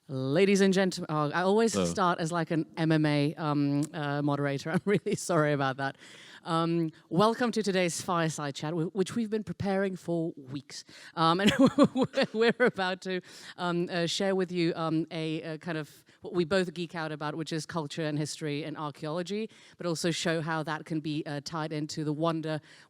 Ladies and gentlemen, I always Hello. start as like an MMA moderator. I'm really sorry about that. Welcome to today's Fireside Chat, which we've been preparing for weeks. And we're about to share with you a kind of what we both geek out about, which is culture and history and archaeology, but also show how that can be tied into the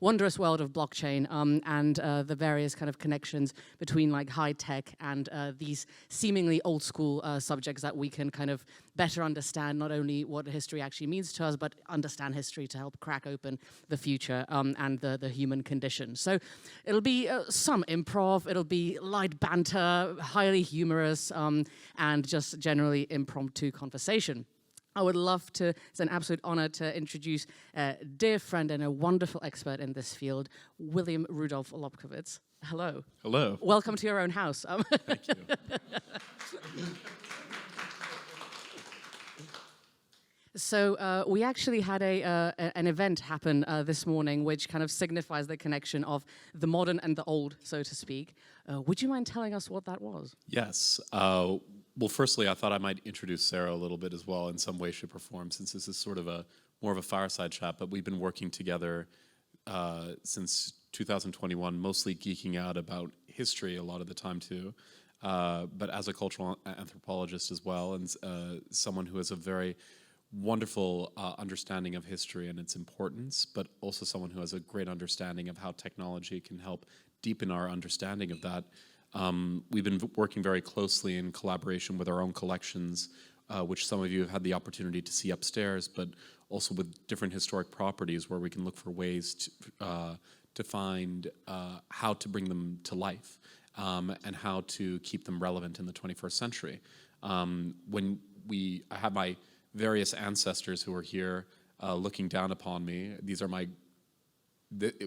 wondrous world of blockchain and the various kind of connections between like high tech and these seemingly old school subjects that we can kind of better understand not only what history actually means to us, but understand history to help crack open the future and the human condition. So it'll be some improv, it'll be light banter, highly humorous, and just generally impromptu conversation. I would love to, it's an absolute honor to introduce a dear friend and a wonderful expert in this field, William Rudolph Lobkowicz. Hello. Hello. Welcome to your own house. Thank you. So we actually had an event happen this morning which kind of signifies the connection of the modern and the old, so to speak. Would you mind telling us what that was? Yes. Well, firstly, I thought I might introduce Sara a little bit as well in some way, shape, or form, since this is sort of more of a fireside chat, but we've been working together since 2021, mostly geeking out about history a lot of the time too, but as a cultural anthropologist as well, and someone who has a very wonderful understanding of history and its importance, but also someone who has a great understanding of how technology can help deepen our understanding of that. We've been working very closely in collaboration with our own collections, which some of you have had the opportunity to see upstairs, but also with different historic properties where we can look for ways to find how to bring them to life and how to keep them relevant in the 21st century. I have my various ancestors who are here looking down upon me. These are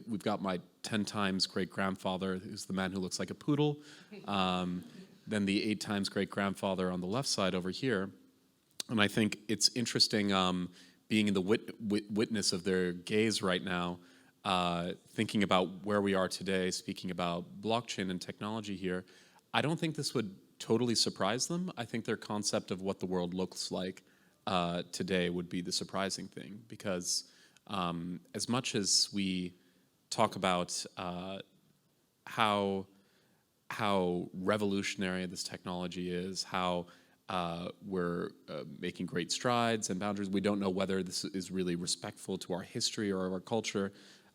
we've got my 10 times great-grandfather, who's the man who looks like a poodle, then the 8 times great-grandfather on the left side over here. And I think it's interesting being in the witness of their gaze right now, thinking about where we are today, speaking about blockchain and technology here. I don't think this would totally surprise them. I think their concept of what the world looks like today would be the surprising thing, because as much as we talk about how revolutionary this technology is, how we're making great strides and boundaries, we don't know whether this is really respectful to our history or our culture.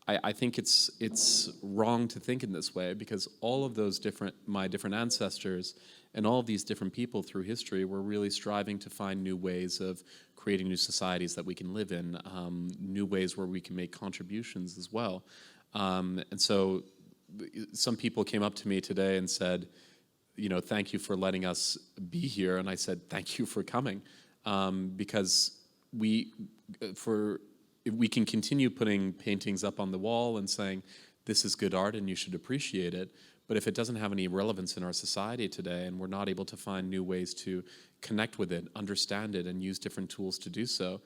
I think it's wrong to think in this way, because all of those my different ancestors and all of these different people through history were really striving to find new ways of creating new societies that we can live in, new ways where we can make contributions as well. And so some people came up to me today and said, thank you for letting us be here. And I said, thank you for coming, because we can continue putting paintings up on the wall and saying, this is good art and you should appreciate it. But if it doesn't have any relevance in our society today, and we're not able to find new ways to connect with it, understand it, and use different tools to do so,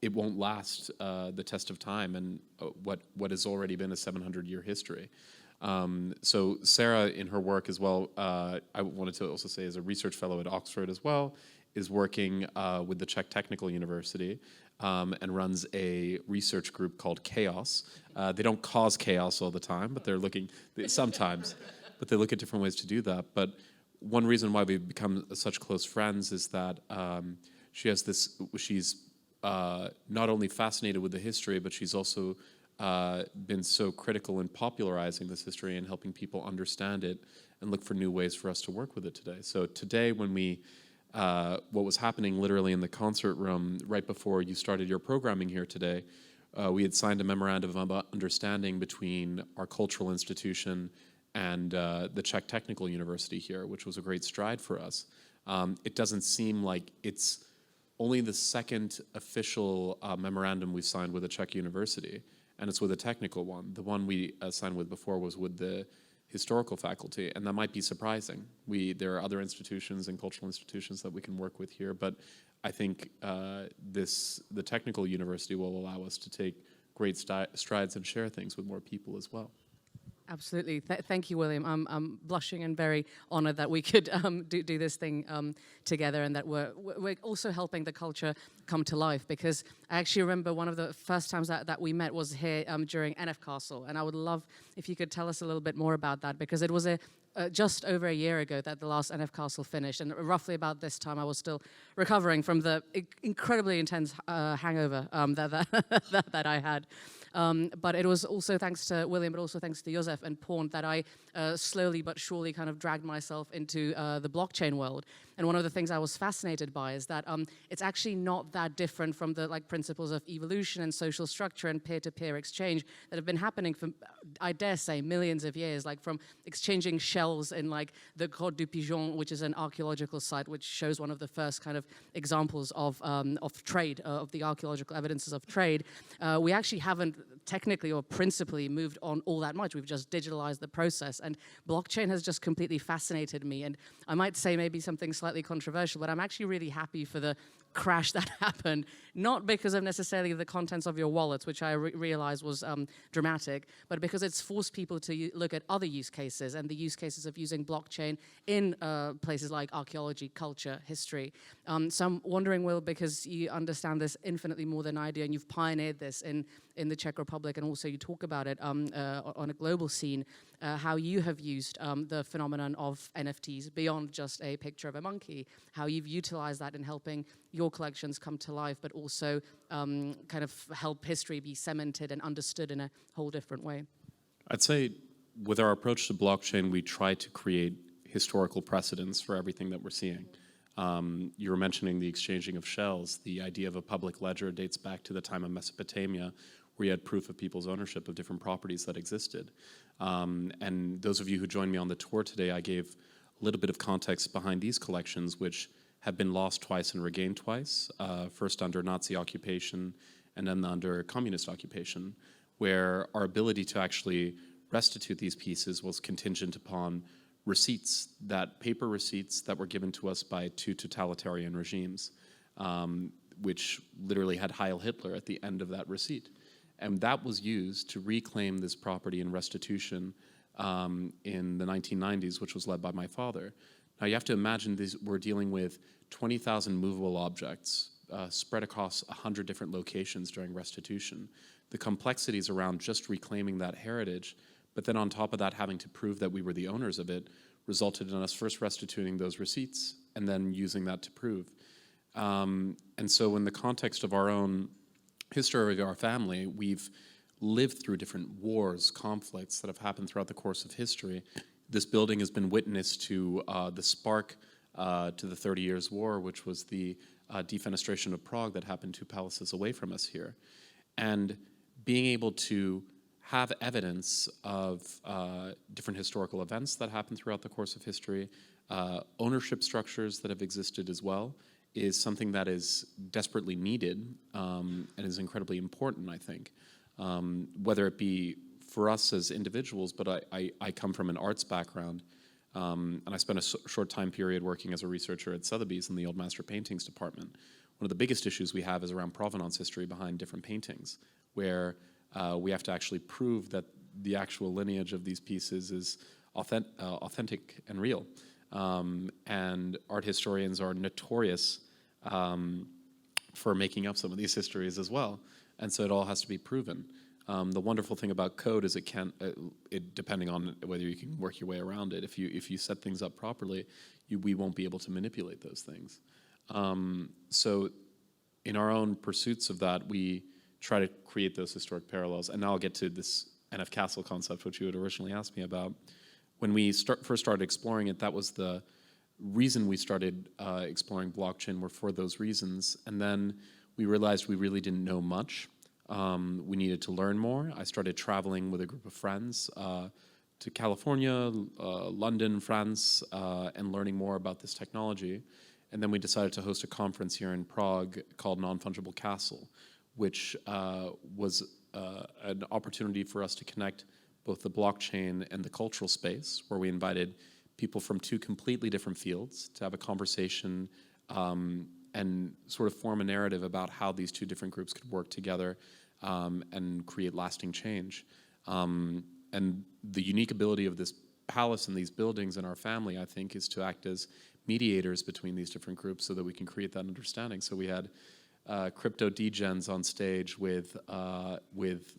it won't last the test of time and what has already been a 700-year history. So Sara, in her work as well, I wanted to also say, as a research fellow at Oxford as well, is working with the Czech Technical University and runs a research group called Chaos. They don't cause chaos all the time, but they're looking, sometimes, but they look at different ways to do that. But one reason why we've become such close friends is that she's not only fascinated with the history, but she's also been so critical in popularizing this history and helping people understand it and look for new ways for us to work with it today. So today, when what was happening literally in the concert room right before you started your programming here today, we had signed a memorandum of understanding between our cultural institution and the Czech Technical University here, which was a great stride for us. It doesn't seem like it's only the second official memorandum we've signed with a Czech university, and it's with a technical one. The one we signed with before was with the historical faculty, and that might be surprising. There are other institutions and cultural institutions that we can work with here, but I think the technical university will allow us to take great strides and share things with more people as well. Absolutely. Thank you, William. I'm blushing and very honored that we could do this thing together, and that we're also helping the culture come to life, because I actually remember one of the first times that we met was here during NF Castle, and I would love if you could tell us a little bit more about that, because it was just over a year ago that the last NF Castle finished, and roughly about this time I was still recovering from the incredibly intense hangover that I had. But it was also thanks to William, but also thanks to Josef and Porn, that I slowly but surely kind of dragged myself into the blockchain world. And one of the things I was fascinated by is that it's actually not that different from the principles of evolution and social structure and peer-to-peer exchange that have been happening for, I dare say, millions of years, like from exchanging shells in the Grotte du Pigeon, which is an archaeological site which shows one of the first kind of examples of trade, of the archaeological evidences of trade. We actually haven't technically or principally moved on all that much. We've just digitalized the process, and blockchain has just completely fascinated me. And I might say maybe something slightly controversial, but I'm actually really happy for the crash that happened, not because of necessarily the contents of your wallets, which I realized was dramatic, but because it's forced people to look at other use cases and the use cases of using blockchain in places like archaeology, culture, history. So I'm wondering, Will, because you understand this infinitely more than I do, and you've pioneered this in the Czech Republic, and also you talk about it on a global scene, how you have used the phenomenon of NFTs beyond just a picture of a monkey, how you've utilized that in helping your collections come to life, but also kind of help history be cemented and understood in a whole different way. I'd say with our approach to blockchain, we try to create historical precedents for everything that we're seeing. You were mentioning the exchanging of shells. The idea of a public ledger dates back to the time of Mesopotamia, where you had proof of people's ownership of different properties that existed. And those of you who joined me on the tour today, I gave a little bit of context behind these collections, which have been lost twice and regained twice, first under Nazi occupation and then under communist occupation, where our ability to actually restitute these pieces was contingent upon receipts, paper receipts that were given to us by two totalitarian regimes, which literally had Heil Hitler at the end of that receipt. And that was used to reclaim this property in restitution in the 1990s, which was led by my father. Now you have to imagine we're dealing with 20,000 movable objects spread across 100 different locations during restitution. The complexities around just reclaiming that heritage, but then on top of that having to prove that we were the owners of it, resulted in us first restituting those receipts and then using that to prove. And so in the context of our own history of our family, we've lived through different wars, conflicts that have happened throughout the course of history. This building has been witness to the spark to the 30 Years' War, which was the defenestration of Prague that happened 2 palaces away from us here. And being able to have evidence of different historical events that happened throughout the course of history, ownership structures that have existed as well, is something that is desperately needed and is incredibly important, I think. Whether it be for us as individuals, but I come from an arts background, and I spent a short time period working as a researcher at Sotheby's in the Old Master Paintings department. One of the biggest issues we have is around provenance history behind different paintings, where we have to actually prove that the actual lineage of these pieces is authentic and real. And art historians are notorious for making up some of these histories as well. And so it all has to be proven. The wonderful thing about code is depending on whether you can work your way around it, if you set things up properly, we won't be able to manipulate those things. So in our own pursuits of that, we try to create those historic parallels. And now I'll get to this NF Castle concept, which you had originally asked me about. When we first started exploring it, that was the reason we started exploring blockchain, were for those reasons. And then we realized we really didn't know much. We needed to learn more. I started traveling with a group of friends to California, London, France, and learning more about this technology. And then we decided to host a conference here in Prague called Non-Fungible Castle, which was an opportunity for us to connect both the blockchain and the cultural space, where we invited people from 2 completely different fields to have a conversation and sort of form a narrative about how these 2 different groups could work together and create lasting change. and the unique ability of this palace and these buildings and our family, I think, is to act as mediators between these different groups so that we can create that understanding. So we had crypto degens on stage with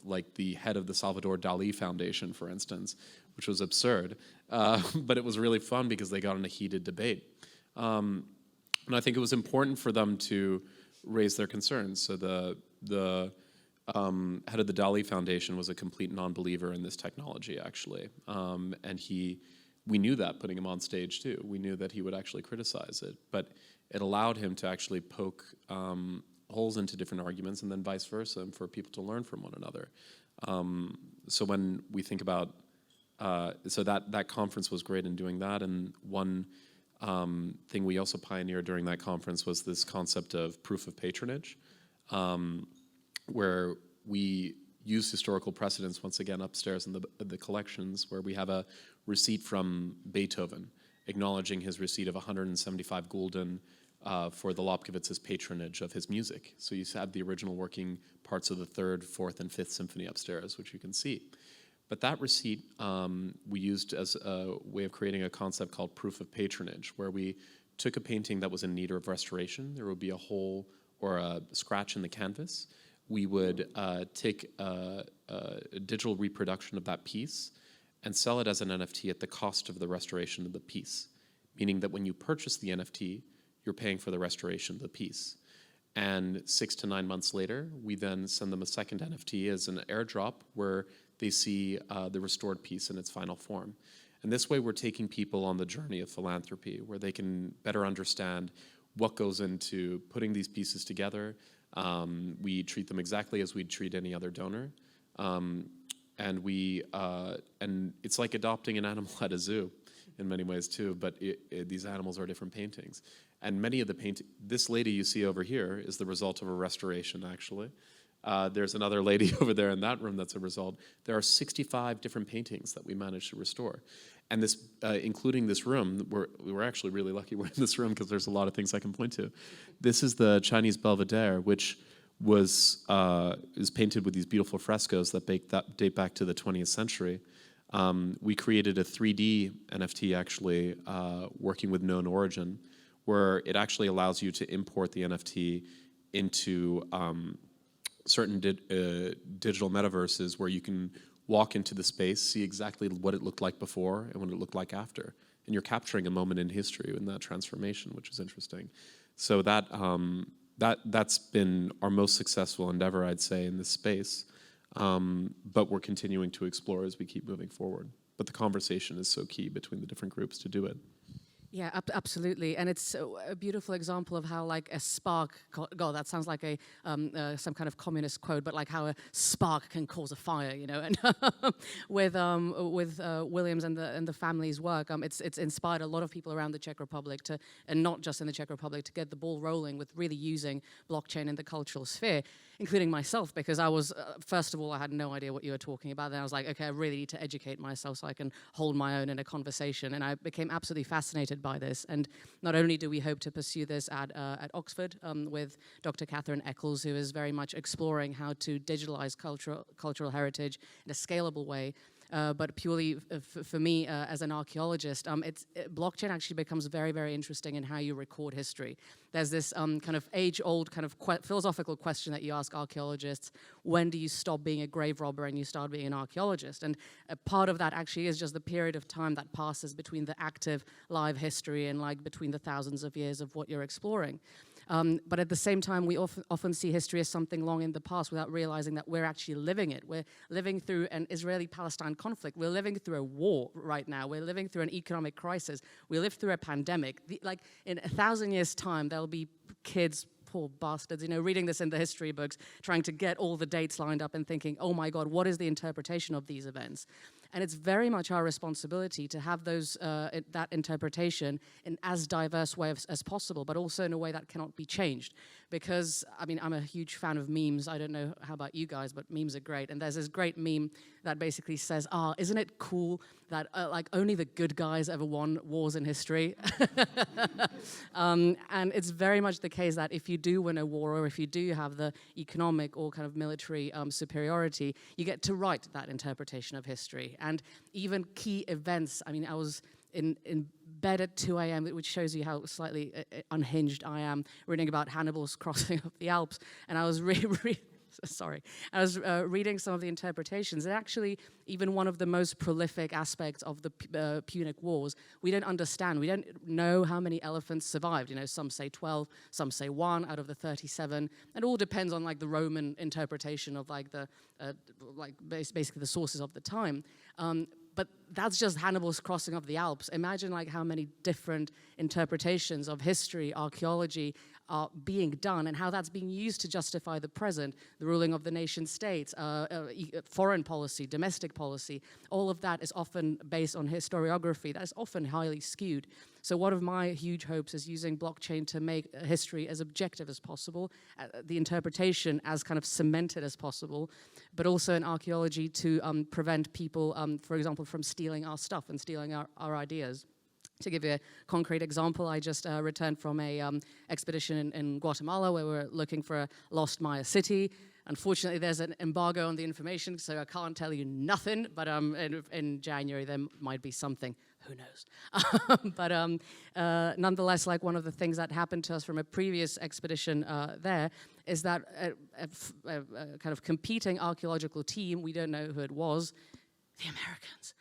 like the head of the Salvador Dali Foundation, for instance, which was absurd, but it was really fun because they got in a heated debate. And I think it was important for them to raise their concerns. So the head of the Dali Foundation was a complete non-believer in this technology, actually, and we knew that putting him on stage too. We knew that he would actually criticize it, but it allowed him to actually poke holes into different arguments, and then vice versa, and for people to learn from one another. So when we think about, so that conference was great in doing that, and one thing we also pioneered during that conference was this concept of proof of patronage, where we use historical precedents, once again upstairs in the collections, where we have a receipt from Beethoven acknowledging his receipt of 175 gulden for the Lobkowicz's patronage of his music. So you have the original working parts of the 3rd, 4th, and 5th Symphony upstairs, which you can see. But that receipt we used as a way of creating a concept called proof of patronage, where we took a painting that was in need of restoration. There would be a hole or a scratch in the canvas. We would take a digital reproduction of that piece and sell it as an NFT at the cost of the restoration of the piece, meaning that when you purchase the NFT, you're paying for the restoration of the piece. And 6 to 9 months later, we then send them a second NFT as an airdrop where they see the restored piece in its final form. And this way, we're taking people on the journey of philanthropy, where they can better understand what goes into putting these pieces together. We treat them exactly as we'd treat any other donor. And it's like adopting an animal at a zoo in many ways too, but these animals are different paintings. And many of the this lady you see over here is the result of a restoration, actually. There's another lady over there in that room that's a result. There are 65 different paintings that we managed to restore. And this, including this room, we're actually really lucky we're in this room because there's a lot of things I can point to. This is the Chinese Belvedere, which is painted with these beautiful frescoes that date back to the 20th century. We created a 3D NFT, actually, working with known origin, where it actually allows you to import the NFT into certain digital metaverses where you can walk into the space, see exactly what it looked like before and what it looked like after. And you're capturing a moment in history in that transformation, which is interesting. So that's been our most successful endeavor, I'd say, in this space. But we're continuing to explore as we keep moving forward. But the conversation is so key between the different groups to do it. Yeah, absolutely, and it's a beautiful example of how, like, a spark. God, that sounds like some kind of communist quote, but like how a spark can cause a fire, you know. And with Williams and the family's work, it's inspired a lot of people around the Czech Republic and not just in the Czech Republic, to get the ball rolling with really using blockchain in the cultural sphere, including myself, because I was first of all, I had no idea what you were talking about. Then I was like, okay, I really need to educate myself so I can hold my own in a conversation, and I became absolutely fascinated by this. And not only do we hope to pursue this at Oxford with Dr. Catherine Eccles, who is very much exploring how to digitalize cultural heritage in a scalable way, but purely for me as an archaeologist, blockchain actually becomes very, very interesting in how you record history. There's this kind of age-old kind of philosophical question that you ask archaeologists: when do you stop being a grave robber and you start being an archaeologist? And a part of that actually is just the period of time that passes between the active live history and like between the thousands of years of what you're exploring. But at the same time, we often see history as something long in the past without realizing that we're actually living it. We're living through an Israeli-Palestine conflict. We're living through a war right now. We're living through an economic crisis. We live through a pandemic. Like in 1,000 years' time, there'll be kids, poor bastards, you know, reading this in the history books, trying to get all the dates lined up and thinking, oh my God, what is the interpretation of these events? And it's very much our responsibility to have that interpretation in as diverse way as possible, but also in a way that cannot be changed. Because, I mean, I'm a huge fan of memes. I don't know how about you guys, but memes are great. And there's this great meme that basically says, isn't it cool that like only the good guys ever won wars in history? And it's very much the case that if you do win a war, or if you do have the economic or kind of military superiority, you get to write that interpretation of history. And even key events, I mean, I was in bed at 2 a.m., which shows you how slightly unhinged I am, reading about Hannibal's crossing of the Alps, and I was reading some of the interpretations, and actually even one of the most prolific aspects of the Punic Wars, we don't understand. We don't know how many elephants survived. You know, some say 12, some say 1 out of the 37. It all depends on like the Roman interpretation of like the basically the sources of the time. But that's just Hannibal's crossing of the Alps. Imagine like how many different interpretations of history, archaeology are being done, and how that's being used to justify the present, the ruling of the nation states, foreign policy, domestic policy. All of that is often based on historiography that is often highly skewed. So one of my huge hopes is using blockchain to make history as objective as possible, the interpretation as kind of cemented as possible, but also in archaeology to prevent people, for example, from stealing our stuff and stealing our ideas. To give you a concrete example, I just returned from a expedition in Guatemala where we're looking for a lost Maya city. Unfortunately, there's an embargo on the information, so I can't tell you nothing, but in January there might be something. Who knows? But nonetheless, like one of the things that happened to us from a previous expedition there is that a kind of competing archaeological team, we don't know who it was, the Americans,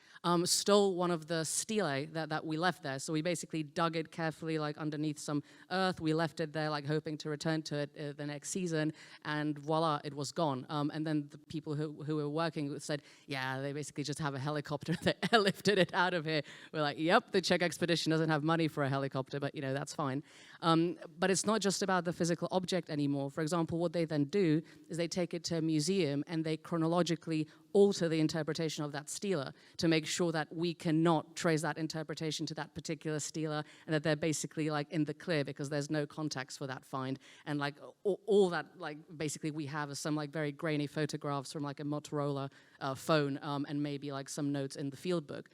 stole one of the stelae that we left there. So we basically dug it carefully, like underneath some earth. We left it there, like hoping to return to it the next season, and voila, it was gone. And then the people who were working said, yeah, they basically just have a helicopter that airlifted it out of here. We're like, yep, the Czech expedition doesn't have money for a helicopter, but you know, that's fine. But it's not just about the physical object anymore. For example, what they then do is they take it to a museum and they chronologically alter the interpretation of that stela to make sure that we cannot trace that interpretation to that particular stela, and that they're basically like in the clear because there's no context for that find. And like all that like basically we have is some like very grainy photographs from like a Motorola phone and maybe like some notes in the field book.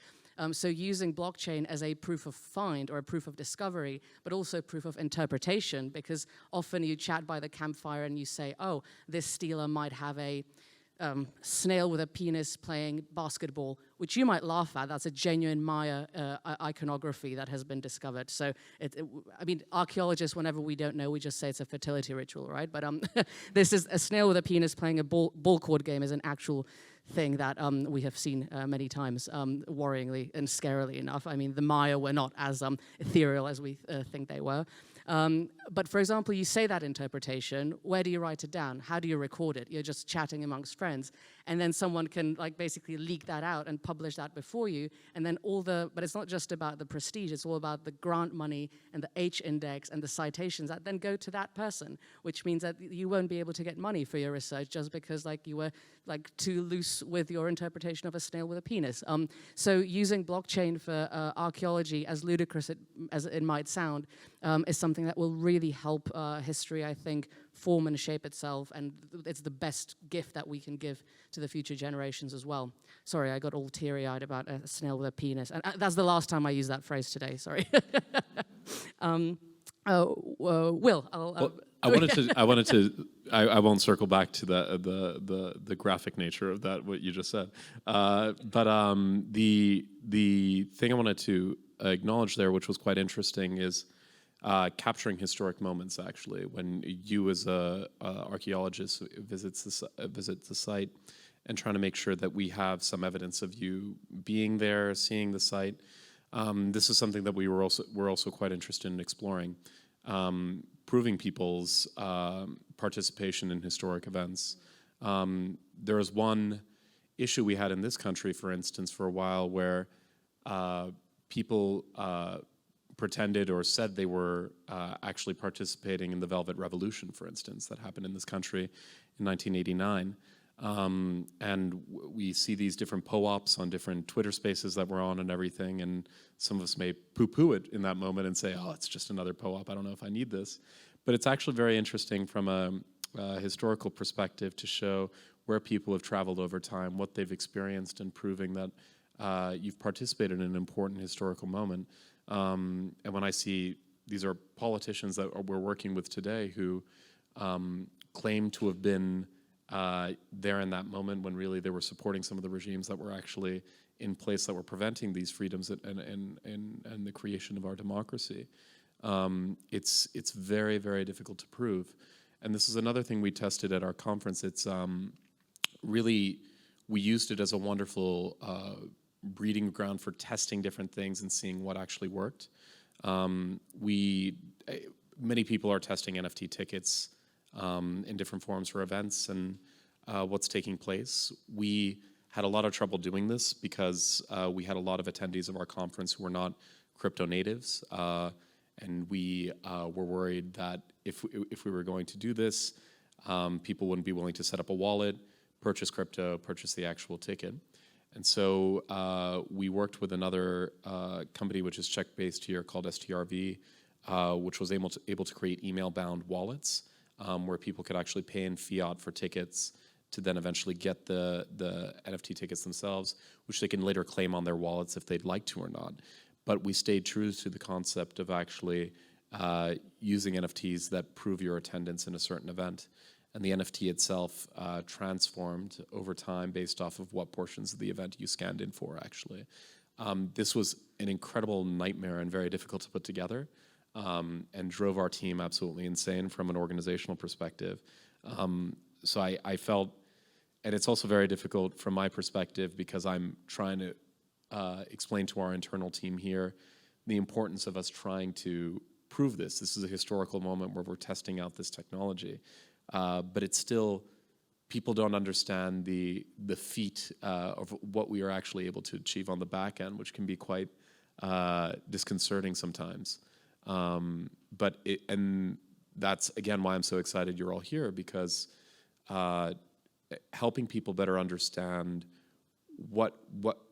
So using blockchain as a proof of find or a proof of discovery, but also proof of interpretation, because often you chat by the campfire and you say, oh, this stela might have a snail with a penis playing basketball, which you might laugh at. That's a genuine Maya iconography that has been discovered. So, I mean, archaeologists, whenever we don't know, we just say it's a fertility ritual, right? But this is a snail with a penis playing a ball cord game is an actual thing that we have seen many times, worryingly and scarily enough. I mean, the Maya were not as ethereal as we think they were. But for example, you say that interpretation, where do you write it down? How do you record it? You're just chatting amongst friends. And then someone can like basically leak that out and publish that before you. And then but it's not just about the prestige, it's all about the grant money and the H index and the citations that then go to that person, which means that you won't be able to get money for your research just because like you were like too loose with your interpretation of a snail with a penis. So using blockchain for archaeology, as ludicrous as it might sound, is something that will really help history, I think, form and shape itself, and it's the best gift that we can give to the future generations as well. Sorry, I got all teary-eyed about a snail with a penis, and that's the last time I use that phrase today, sorry. Will, I won't circle back to the graphic nature of that, what you just said. But the thing I wanted to acknowledge there, which was quite interesting, is capturing historic moments. Actually, when you as a archaeologist visit the site and trying to make sure that we have some evidence of you being there, seeing the site. This is something that we're also quite interested in exploring, proving people's participation in historic events. There was one issue we had in this country, for instance, for a while, where people pretended or said they were actually participating in the Velvet Revolution, for instance, that happened in this country in 1989. And we see these different PO-ops on different Twitter spaces that we're on and everything, and some of us may poo-poo it in that moment and say, oh, it's just another PO-op, I don't know if I need this. But it's actually very interesting from a historical perspective to show where people have traveled over time, what they've experienced, and proving that you've participated in an important historical moment. And when I see these are politicians that we're working with today who claim to have been there in that moment when really they were supporting some of the regimes that were actually in place that were preventing these freedoms and the creation of our democracy. It's very, very difficult to prove. And this is another thing we tested at our conference. It's really, we used it as a wonderful breeding ground for testing different things and seeing what actually worked. Many people are testing NFT tickets in different forms for events and what's taking place. We had a lot of trouble doing this because we had a lot of attendees of our conference who were not crypto natives, and we were worried that if we were going to do this, people wouldn't be willing to set up a wallet, purchase crypto, purchase the actual ticket. And so we worked with another company which is Czech-based here called STRV, which was able to create email-bound wallets where people could actually pay in fiat for tickets to then eventually get the NFT tickets themselves, which they can later claim on their wallets if they'd like to or not. But we stayed true to the concept of actually using NFTs that prove your attendance in a certain event. And the NFT itself transformed over time based off of what portions of the event you scanned in for, actually. This was an incredible nightmare and very difficult to put together, and drove our team absolutely insane from an organizational perspective. So I felt, and it's also very difficult from my perspective because I'm trying to explain to our internal team here the importance of us trying to prove this. This is a historical moment where we're testing out this technology. But it's still, people don't understand the feat of what we are actually able to achieve on the back end, which can be quite disconcerting sometimes. And that's, again, why I'm so excited you're all here, because helping people better understand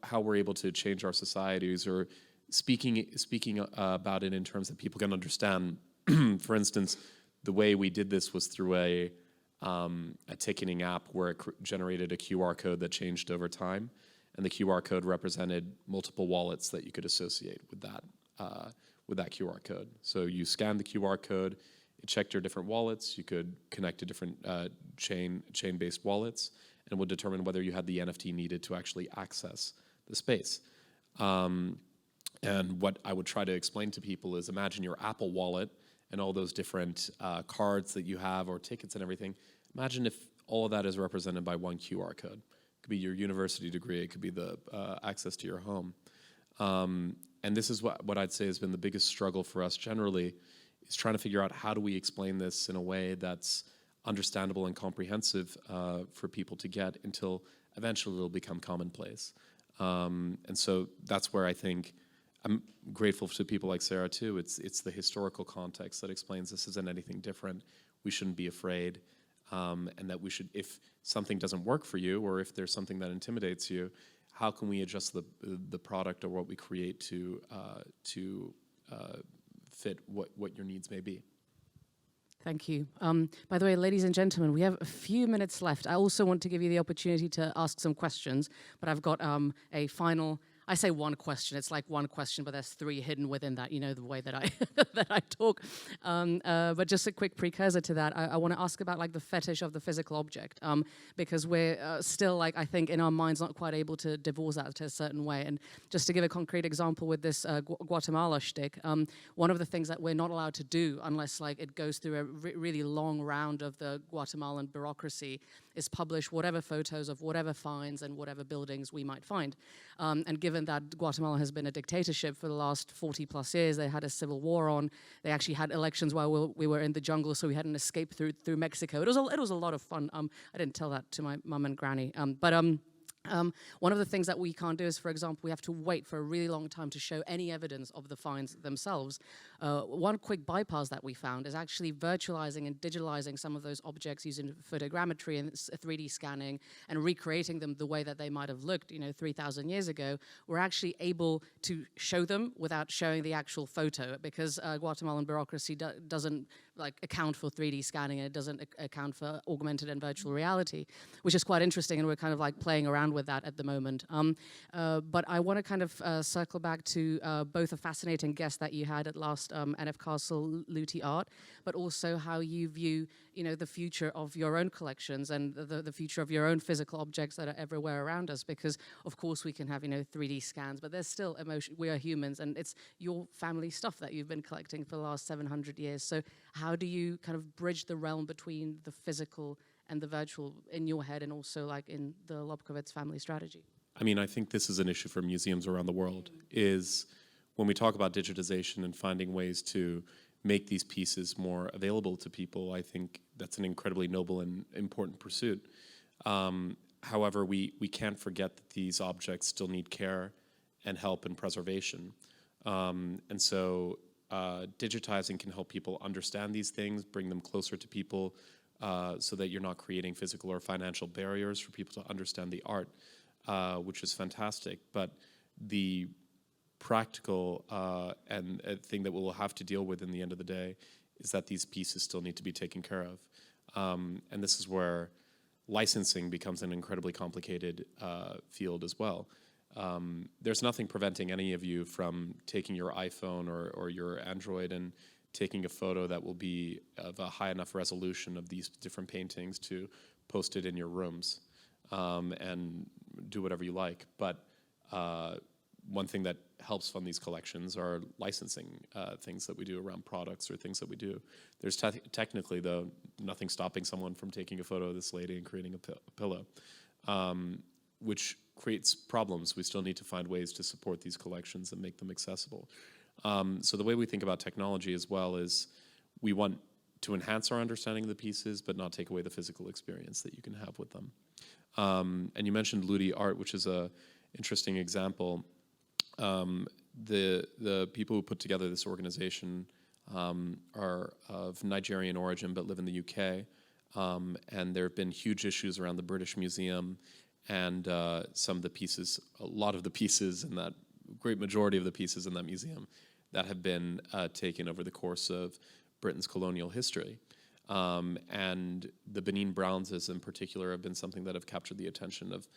how we're able to change our societies, or speaking about it in terms that people can understand. For instance, the way we did this was through a ticketing app where it generated a QR code that changed over time, and the QR code represented multiple wallets that you could associate with that QR code. So you scanned the QR code, it checked your different wallets, you could connect to different chain-based wallets, and would determine whether you had the NFT needed to actually access the space. And what I would try to explain to people is, imagine your Apple Wallet and all those different cards that you have, or tickets and everything. Imagine if all of that is represented by one QR code. It could be your university degree, it could be the access to your home. And this is what I'd say has been the biggest struggle for us generally, is trying to figure out how do we explain this in a way that's understandable and comprehensive for people to get, until eventually it'll become commonplace. And so that's where I think I'm grateful to people like Sara too. It's the historical context that explains this isn't anything different. We shouldn't be afraid, and that we should, if something doesn't work for you, or if there's something that intimidates you, how can we adjust the product or what we create to fit what your needs may be. Thank you. By the way, ladies and gentlemen, we have a few minutes left. I also want to give you the opportunity to ask some questions, but I've got a final, I say one question, it's like one question, but there's three hidden within that, you know, the way that I that I talk. But just a quick precursor to that, I want to ask about like the fetish of the physical object, because we're still, like, I think in our minds not quite able to divorce that to a certain way. And just to give a concrete example with this Guatemala shtick, one of the things that we're not allowed to do unless like it goes through a really long round of the Guatemalan bureaucracy is publish whatever photos of whatever finds and whatever buildings we might find. And given that Guatemala has been a dictatorship for the last 40 plus years, they had a civil war on, they actually had elections while we were in the jungle, so we had an escape through Mexico. It was a lot of fun. I didn't tell that to my mum and granny, one of the things that we can't do is, for example, we have to wait for a really long time to show any evidence of the finds themselves. One quick bypass that we found is actually virtualizing and digitalizing some of those objects using photogrammetry and 3D scanning and recreating them the way that they might have looked, 3,000 years ago. We're actually able to show them without showing the actual photo, because Guatemalan bureaucracy doesn't like account for 3D scanning, and it doesn't account for augmented and virtual reality, which is quite interesting, and we're kind of like playing around with that at the moment. But I want to kind of circle back to both a fascinating guest that you had at last NF Castle, Luti Art, but also how you view, the future of your own collections and the future of your own physical objects that are everywhere around us. Because of course we can have 3D scans, but there's still emotion. We are humans, and it's your family stuff that you've been collecting for the last 700 years. So how do you kind of bridge the realm between the physical and the virtual in your head, and also like in the Lobkowicz family strategy? I mean, I think this is an issue for museums around the world, is when we talk about digitization and finding ways to make these pieces more available to people, I think that's an incredibly noble and important pursuit. However, we can't forget that these objects still need care and help and preservation. And so digitizing can help people understand these things, bring them closer to people, so that you're not creating physical or financial barriers for people to understand the art, which is fantastic. But the practical and thing that we'll have to deal with in the end of the day is that these pieces still need to be taken care of. And this is where licensing becomes an incredibly complicated field as well. There's nothing preventing any of you from taking your iPhone or your Android and taking a photo that will be of a high enough resolution of these different paintings to post it in your rooms and do whatever you like. But one thing that helps fund these collections are licensing things that we do around products or things that we do. There's technically, though, nothing stopping someone from taking a photo of this lady and creating a pillow, which creates problems. We still need to find ways to support these collections and make them accessible. So the way we think about technology as well is we want to enhance our understanding of the pieces, but not take away the physical experience that you can have with them. And you mentioned Luti Art, which is a interesting example. The people who put together this organization are of Nigerian origin but live in the UK, and there have been huge issues around the British Museum and some of the pieces, a lot of the pieces in that, great majority of the pieces in that museum that have been taken over the course of Britain's colonial history. And the Benin bronzes in particular have been something that have captured the attention of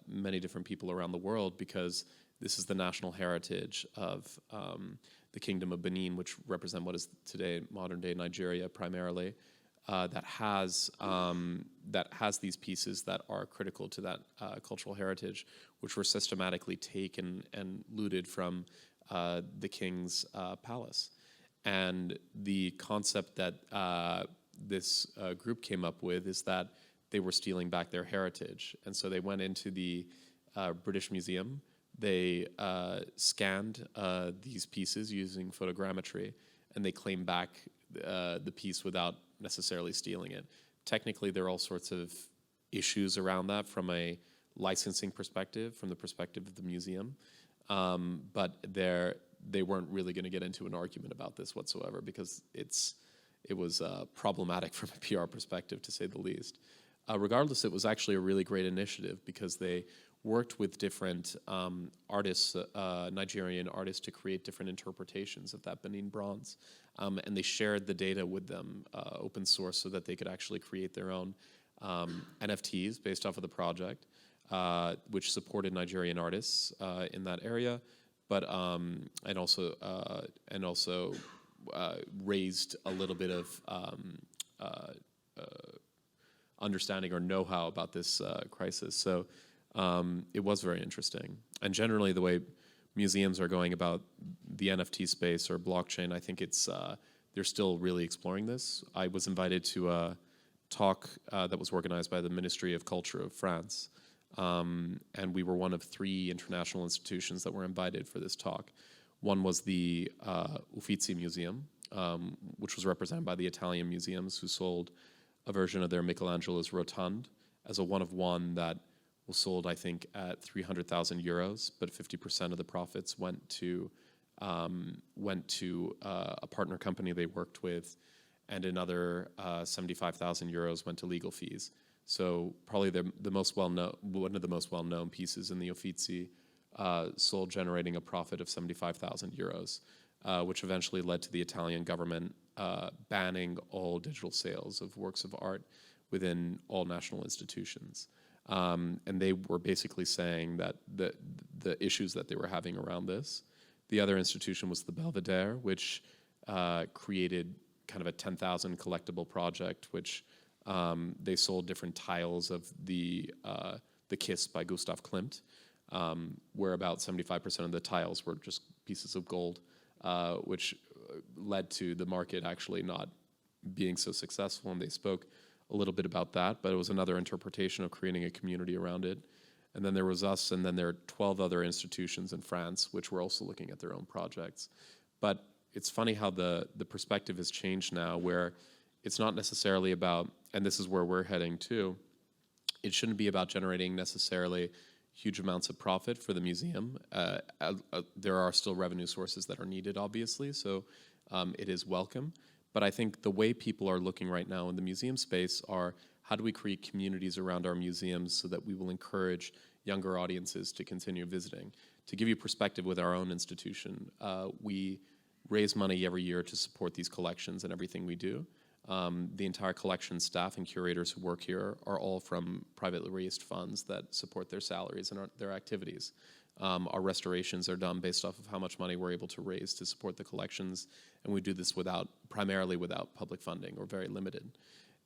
many different people around the world, because this is the national heritage of the Kingdom of Benin, which represent what is today modern-day Nigeria primarily, that has these pieces that are critical to that cultural heritage, which were systematically taken and looted from the king's palace. And the concept that this group came up with is that they were stealing back their heritage. And so they went into the British Museum. They scanned these pieces using photogrammetry, and they claimed back the piece without necessarily stealing it. Technically, there are all sorts of issues around that from a licensing perspective, from the perspective of the museum, but they weren't really going to get into an argument about this whatsoever, because it was problematic from a PR perspective, to say the least. Regardless, it was actually a really great initiative, because they worked with different artists, Nigerian artists, to create different interpretations of that Benin bronze. And they shared the data with them, open source, so that they could actually create their own NFTs based off of the project, which supported Nigerian artists in that area, but and also raised a little bit of understanding or know-how about this crisis. So it was very interesting. And generally, the way museums are going about the NFT space or blockchain, I think they're still really exploring this. I was invited to a talk that was organized by the Ministry of Culture of France, and we were one of 3 international institutions that were invited for this talk. One was the Uffizi Museum, which was represented by the Italian museums, who sold a version of their Michelangelo's Rotund as a one-of-one that was sold, I think, at 300,000 euros, but 50% of the profits went to a partner company they worked with, and another 75,000 euros went to legal fees. So probably one of the most well-known pieces in the Uffizi sold, generating a profit of 75,000 euros, which eventually led to the Italian government banning all digital sales of works of art within all national institutions. And they were basically saying that the issues that they were having around this. The other institution was the Belvedere, which created kind of a 10,000 collectible project, which they sold different tiles of the Kiss by Gustav Klimt, where about 75% of the tiles were just pieces of gold, which led to the market actually not being so successful, and they spoke a little bit about that, but it was another interpretation of creating a community around it. And then there was us, and then there are 12 other institutions in France which were also looking at their own projects. But it's funny how the perspective has changed now, where it's not necessarily about, and this is where we're heading too, it shouldn't be about generating necessarily huge amounts of profit for the museum. There are still revenue sources that are needed, obviously, so it is welcome. But I think the way people are looking right now in the museum space are, how do we create communities around our museums so that we will encourage younger audiences to continue visiting? To give you perspective with our own institution, we raise money every year to support these collections and everything we do. The entire collection staff and curators who work here are all from privately raised funds that support their salaries and their activities. Our restorations are done based off of how much money we're able to raise to support the collections, and we do this primarily without public funding, or very limited.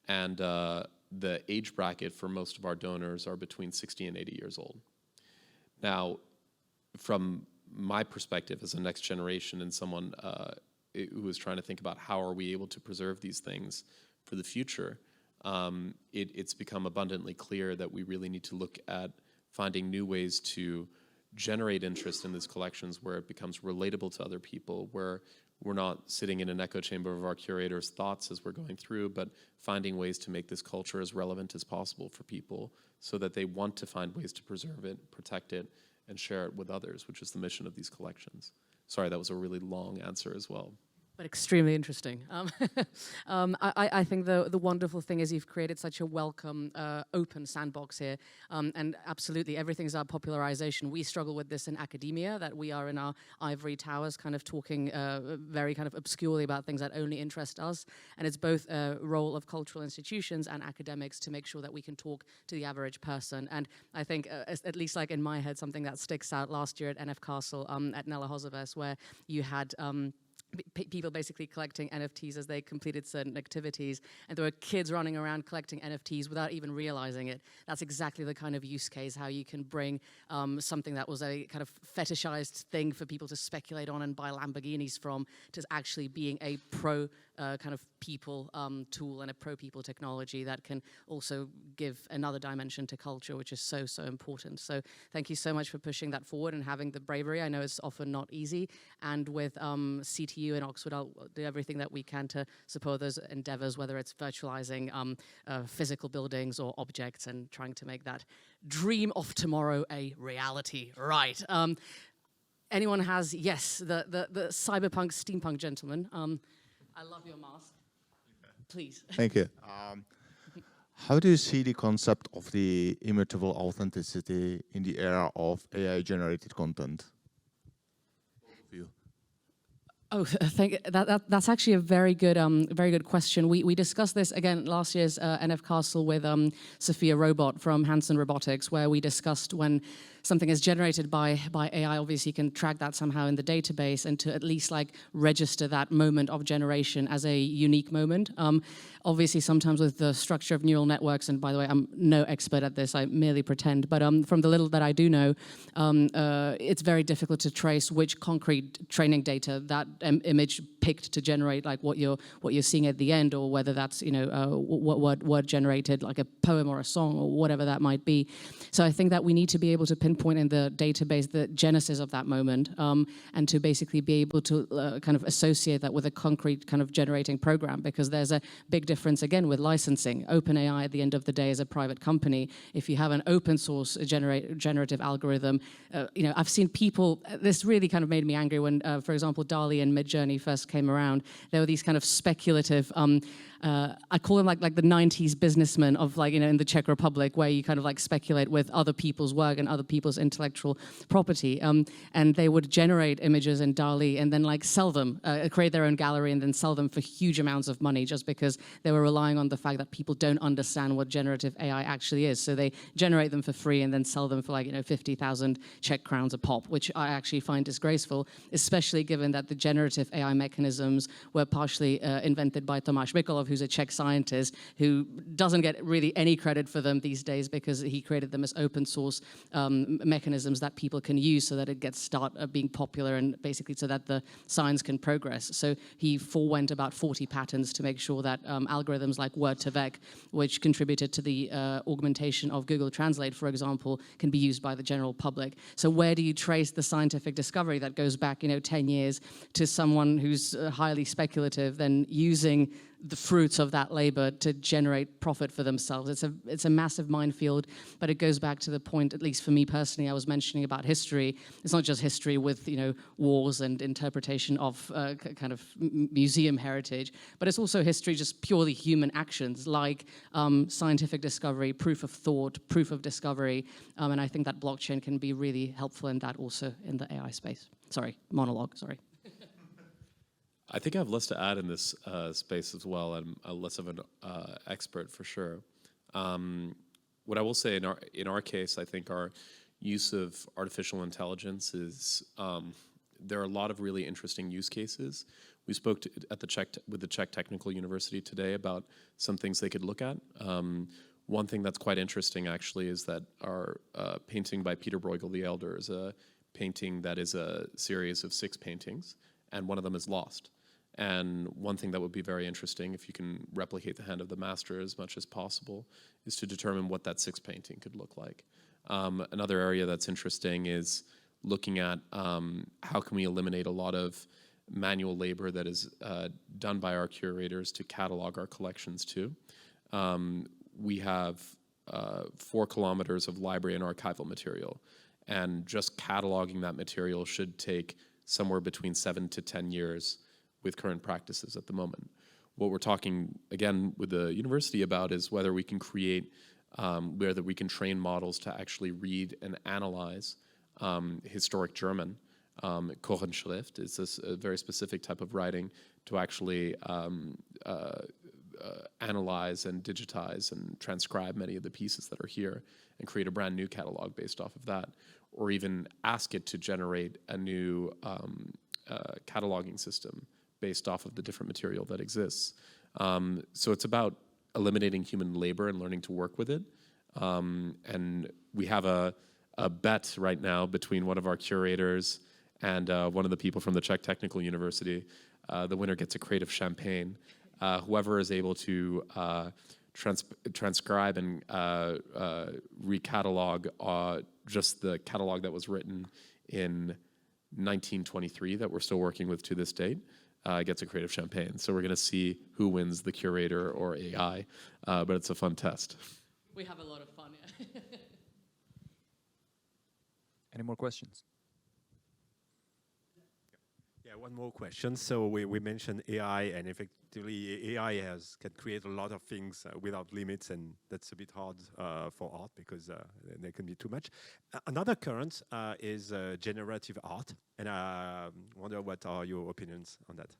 And the age bracket for most of our donors are between 60 and 80 years old. Now, from my perspective as a next generation and someone who is trying to think about how are we able to preserve these things for the future, it's become abundantly clear that we really need to look at finding new ways to generate interest in these collections where it becomes relatable to other people, where we're not sitting in an echo chamber of our curators' thoughts as we're going through, but finding ways to make this culture as relevant as possible for people so that they want to find ways to preserve it, protect it, and share it with others, which is the mission of these collections. Sorry, that was a really long answer as well. But extremely interesting. I think the wonderful thing is you've created such a welcome, open sandbox here. And absolutely, everything's about popularization. We struggle with this in academia, that we are in our ivory towers kind of talking very kind of obscurely about things that only interest us. And it's both a role of cultural institutions and academics to make sure that we can talk to the average person. And I think, at least like in my head, something that sticks out last year at NF Castle at Nella Hoseves, where you had people basically collecting NFTs as they completed certain activities, and there were kids running around collecting NFTs without even realizing it. That's exactly the kind of use case, how you can bring something that was a kind of fetishized thing for people to speculate on and buy Lamborghinis from, to actually being a pro kind of people tool and a pro people technology that can also give another dimension to culture, which is so, so important. So thank you so much for pushing that forward and having the bravery. I know it's often not easy, and with CTU in Oxford, I'll do everything that we can to support those endeavors, whether it's virtualizing physical buildings or objects and trying to make that dream of tomorrow a reality. Right. Anyone has, yes, the cyberpunk, steampunk gentleman. I love your mask. Please. Thank you. How do you see the concept of the immutable authenticity in the era of AI-generated content? Both of you. Oh, that's actually a very good question. We discussed this again last year's NF Castle with Sophia Robot from Hanson Robotics, where we discussed when something is generated by AI, obviously you can track that somehow in the database, and to at least like register that moment of generation as a unique moment. Obviously, sometimes with the structure of neural networks, and by the way, I'm no expert at this, I merely pretend, but from the little that I do know, it's very difficult to trace which concrete training data that image picked to generate like what you're seeing at the end, or whether that's what word generated like a poem or a song or whatever that might be. So I think that we need to be able to pinpoint in the database the genesis of that moment, and to basically be able to kind of associate that with a concrete kind of generating program, because there's a big difference again with licensing. OpenAI at the end of the day is a private company. If you have an open source generative algorithm, I've seen people, this really kind of made me angry when, for example, DALL-E and Midjourney first came around. There were these kind of speculative, I call them like the 90s businessmen of in the Czech Republic, where you kind of like speculate with other people's work and other people's people's intellectual property. And they would generate images in DALL-E and then like sell them, create their own gallery and then sell them for huge amounts of money just because they were relying on the fact that people don't understand what generative AI actually is. So they generate them for free and then sell them for like, 50,000 Czech crowns a pop, which I actually find disgraceful, especially given that the generative AI mechanisms were partially invented by Tomáš Mikolov, who's a Czech scientist who doesn't get really any credit for them these days because he created them as open source mechanisms that people can use so that it gets being popular and basically so that the science can progress. So he forewent about 40 patents to make sure that algorithms like Word2Vec, which contributed to the augmentation of Google Translate, for example, can be used by the general public. So where do you trace the scientific discovery that goes back, 10 years to someone who's highly speculative, then using the fruits of that labor to generate profit for themselves? It's a massive minefield, but it goes back to the point, at least for me personally, I was mentioning about history. It's not just history with wars and interpretation of kind of museum heritage, but it's also history just purely human actions like scientific discovery, proof of thought, proof of discovery, and I think that blockchain can be really helpful in that also in the AI space. Sorry, monologue, sorry. I think I have less to add in this space as well. I'm less of an expert for sure. What I will say in our case, I think our use of artificial intelligence is there are a lot of really interesting use cases. We spoke with the Czech Technical University today about some things they could look at. One thing that's quite interesting actually is that our painting by Peter Bruegel the Elder is a painting that is a series of 6 paintings, and one of them is lost. And one thing that would be very interesting, if you can replicate the hand of the master as much as possible, is to determine what that 6th painting could look like. Another area that's interesting is looking at how can we eliminate a lot of manual labor that is done by our curators to catalog our collections too. We have 4 kilometers of library and archival material, and just cataloging that material should take somewhere between 7 to 10 years with current practices at the moment. What we're talking, again, with the university about is whether we can create, whether we can train models to actually read and analyze historic German. Kochenschrift is a very specific type of writing to actually analyze and digitize and transcribe many of the pieces that are here and create a brand new catalog based off of that, or even ask it to generate a new cataloging system based off of the different material that exists. So it's about eliminating human labor and learning to work with it. And we have a bet right now between one of our curators and one of the people from the Czech Technical University. The winner gets a crate of champagne. Whoever is able to transcribe and recatalog just the catalog that was written in 1923 that we're still working with to this date, gets a crate of champagne. So we're going to see who wins, the curator or AI, but it's a fun test. We have a lot of fun, yeah. Any more questions? Yeah, one more question. So we mentioned AI, and effectively AI can create a lot of things without limits, and that's a bit hard for art because there can be too much. Another current is generative art, and I wonder what are your opinions on that?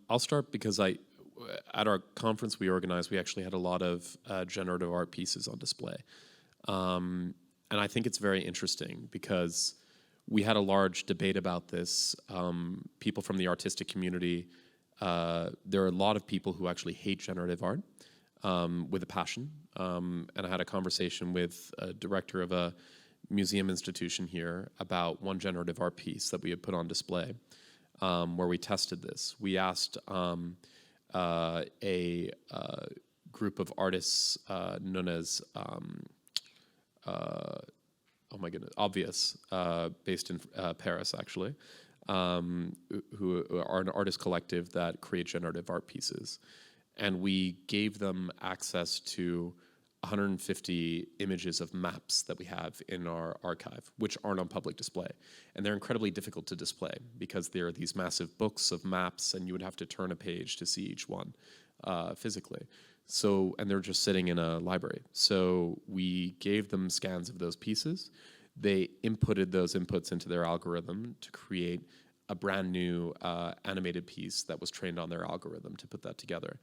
I'll start because at our conference we organized, we actually had a lot of generative art pieces on display. And I think it's very interesting because we had a large debate about this. People from the artistic community, there are a lot of people who actually hate generative art with a passion. And I had a conversation with a director of a museum institution here about one generative art piece that we had put on display where we tested this. We asked a group of artists known as oh my goodness, Obvious, based in Paris, actually, who are an artist collective that create generative art pieces. And we gave them access to 150 images of maps that we have in our archive, which aren't on public display. And they're incredibly difficult to display because there are these massive books of maps, and you would have to turn a page to see each one physically. And they're just sitting in a library. So we gave them scans of those pieces. They inputted those inputs into their algorithm to create a brand new animated piece that was trained on their algorithm to put that together.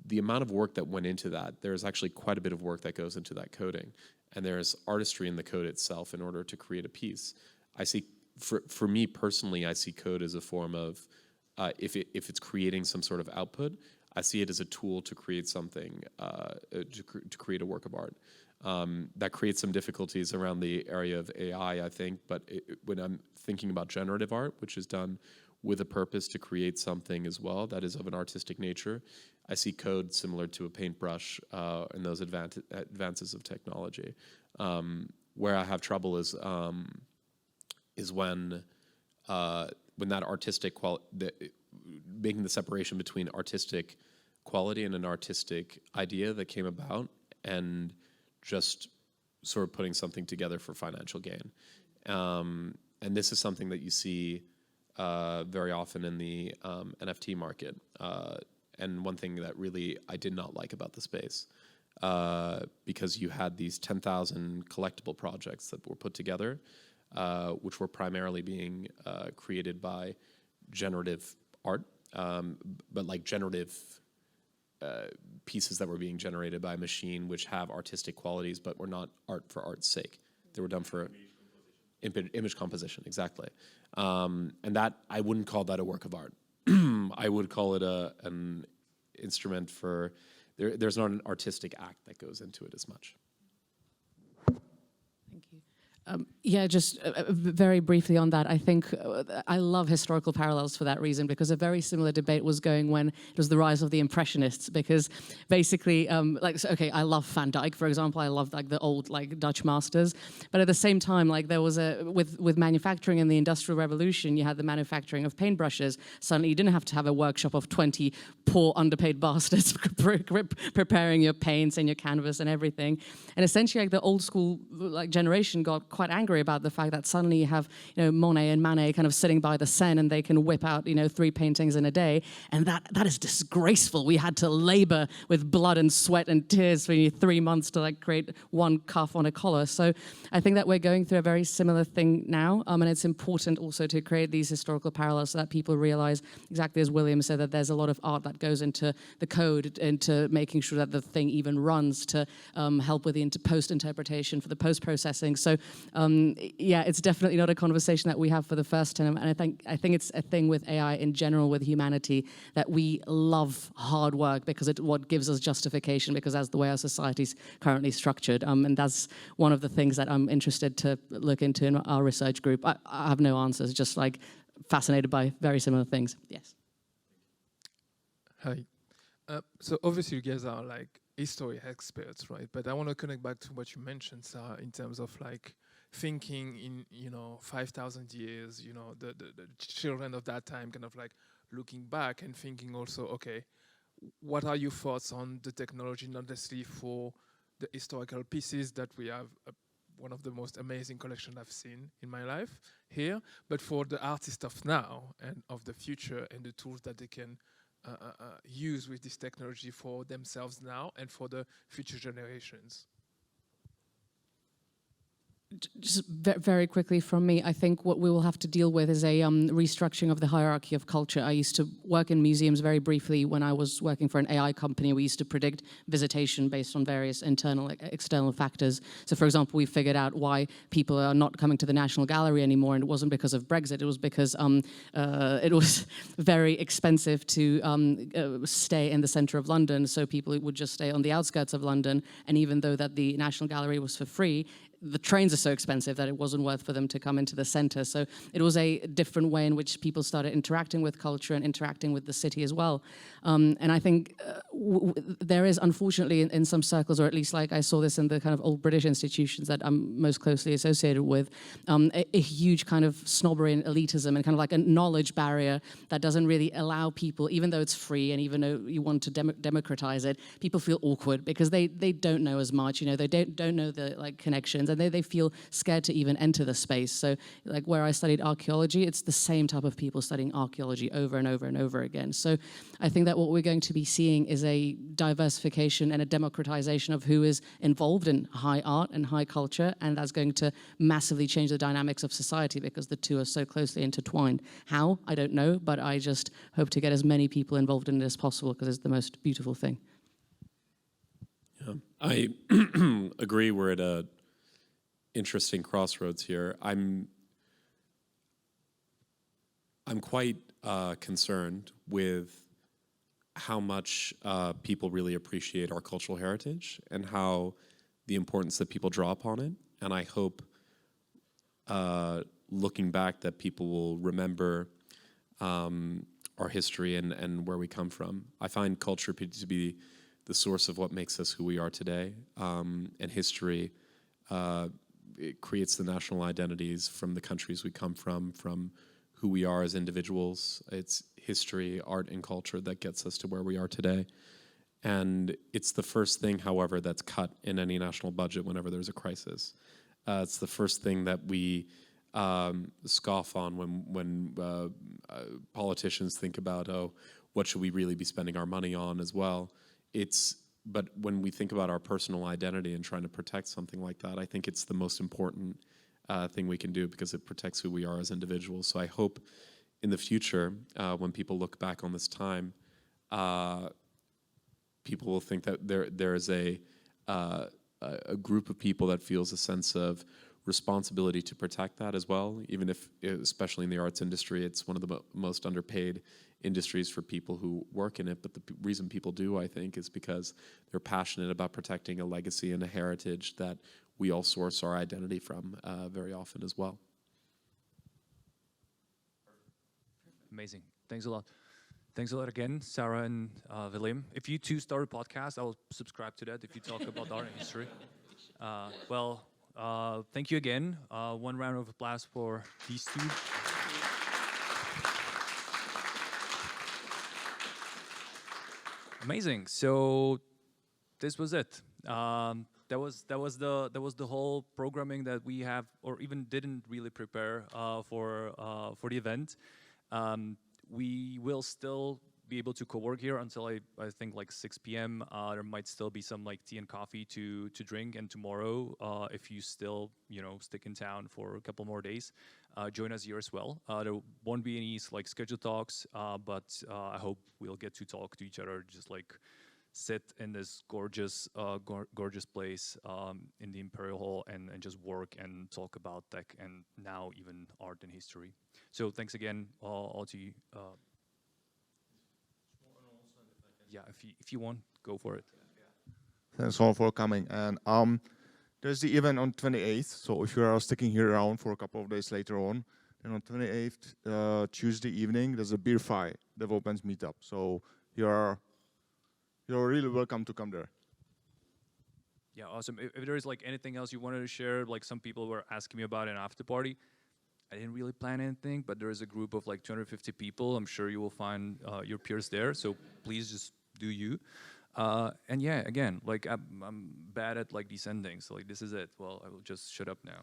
The amount of work that went into that, there's actually quite a bit of work that goes into that coding. And there's artistry in the code itself in order to create a piece. I see, for me personally, I see code as a form of, if it's creating some sort of output, I see it as a tool to create something, to create a work of art. That creates some difficulties around the area of AI, I think, but when I'm thinking about generative art, which is done with a purpose to create something as well that is of an artistic nature, I see code similar to a paintbrush and those advances of technology. Where I have trouble is when that artistic making the separation between artistic quality and an artistic idea that came about, and just sort of putting something together for financial gain. And this is something that you see very often in the NFT market. And one thing that really I did not like about the space, because you had these 10,000 collectible projects that were put together, which were primarily being created by generative art, but like generative pieces that were being generated by a machine, which have artistic qualities, but were not art for art's sake. They were done for image composition, exactly. And that, I wouldn't call that a work of art. I would call it an instrument for, there's not an artistic act that goes into it as much. Thank you. Yeah, just very briefly on that, I think I love historical parallels for that reason, because a very similar debate was going when it was the rise of the Impressionists, because basically, okay, I love Van Dyck, for example. I love like the old like Dutch masters, but at the same time, like there was with manufacturing and the Industrial Revolution, you had the manufacturing of paintbrushes. Suddenly, you didn't have to have a workshop of 20 poor underpaid bastards preparing your paints and your canvas and everything. And essentially, like the old school like generation got quite angry about the fact that suddenly you have, Monet and Manet kind of sitting by the Seine, and they can whip out, 3 paintings in a day, and that is disgraceful. We had to labor with blood and sweat and tears for 3 months to like create one cuff on a collar. So I think that we're going through a very similar thing now, and it's important also to create these historical parallels so that people realize, exactly as William said, that there's a lot of art that goes into the code, into making sure that the thing even runs, to help with the post-interpretation for the post-processing. So yeah, it's definitely not a conversation that we have for the first time, and I think it's a thing with AI in general, with humanity, that we love hard work because it's what gives us justification, because that's the way our society's currently structured, and that's one of the things that I'm interested to look into in our research group. I have no answers, just like fascinated by very similar things. Yes. Hi. So obviously you guys are like history experts, right? But I want to connect back to what you mentioned, Sarah, in terms of like thinking in 5,000 years, the children of that time kind of like looking back and thinking also, okay, what are your thoughts on the technology, not necessarily for the historical pieces that we have, one of the most amazing collections I've seen in my life here, but for the artists of now and of the future and the tools that they can use with this technology for themselves now and for the future generations. Just very quickly from me, I think what we will have to deal with is a restructuring of the hierarchy of culture. I used to work in museums very briefly when I was working for an AI company. We used to predict visitation based on various internal, external factors. So for example, we figured out why people are not coming to the National Gallery anymore, and it wasn't because of Brexit, it was because it was very expensive to stay in the center of London, so people would just stay on the outskirts of London, and even though that the National Gallery was for free, the trains are so expensive that it wasn't worth for them to come into the center. So it was a different way in which people started interacting with culture and interacting with the city as well. And I think there is, unfortunately, in some circles, or at least like I saw this in the kind of old British institutions that I'm most closely associated with, a huge kind of snobbery and elitism and kind of like a knowledge barrier that doesn't really allow people, even though it's free and even though you want to democratize it, people feel awkward because they don't know as much, they don't know the like connections. and they feel scared to even enter the space. So like where I studied archaeology, it's the same type of people studying archaeology over and over and over again. So I think that what we're going to be seeing is a diversification and a democratization of who is involved in high art and high culture, and that's going to massively change the dynamics of society because the two are so closely intertwined. How? I don't know, but I just hope to get as many people involved in it as possible because it's the most beautiful thing. Yeah. I agree. We're at a interesting crossroads here. I'm quite concerned with how much people really appreciate our cultural heritage and how the importance that people draw upon it. And I hope, looking back, that people will remember our history and where we come from. I find culture to be the source of what makes us who we are today, and history it creates the national identities from the countries we come from who we are as individuals. It's history, art, and culture that gets us to where we are today. And it's the first thing, however, that's cut in any national budget whenever there's a crisis. It's the first thing that we scoff on when politicians think about, oh, what should we really be spending our money on as well. But when we think about our personal identity and trying to protect something like that, I think it's the most important thing we can do because it protects who we are as individuals. So I hope in the future, when people look back on this time, people will think that there is a group of people that feels a sense of responsibility to protect that as well, even if, especially in the arts industry, it's one of the most underpaid industries for people who work in it. But the reason people do, I think, is because they're passionate about protecting a legacy and a heritage that we all source our identity from very often as well. Amazing. Thanks a lot. Thanks a lot again, Sara and Willem. If you two start a podcast, I'll subscribe to that if you talk about art and history. Thank you again. One round of applause for these two. Amazing. So this was it. That was the whole programming that we have, or even didn't really prepare for the event. We will still be able to co-work here until I think like 6 p.m. There might still be some like tea and coffee to drink, and tomorrow, if you still stick in town for a couple more days, join us here as well. There won't be any like scheduled talks, but I hope we'll get to talk to each other, just like sit in this gorgeous place in the Imperial Hall and just work and talk about tech and now even art and history. So thanks again, all to you. Yeah, if you want, go for it. Thanks all for coming. And there's the event on 28th. So if you are sticking here around for a couple of days later on, then on 28th, Tuesday evening, there's a beer fight developments meetup. So you're really welcome to come there. Yeah, awesome. If there is like anything else you wanted to share, like some people were asking me about an after party. I didn't really plan anything, but there is a group of like 250 people. I'm sure you will find your peers there. So please just do you. And yeah, again, like I'm bad at like these endings. So like this is it. Well, I will just shut up now.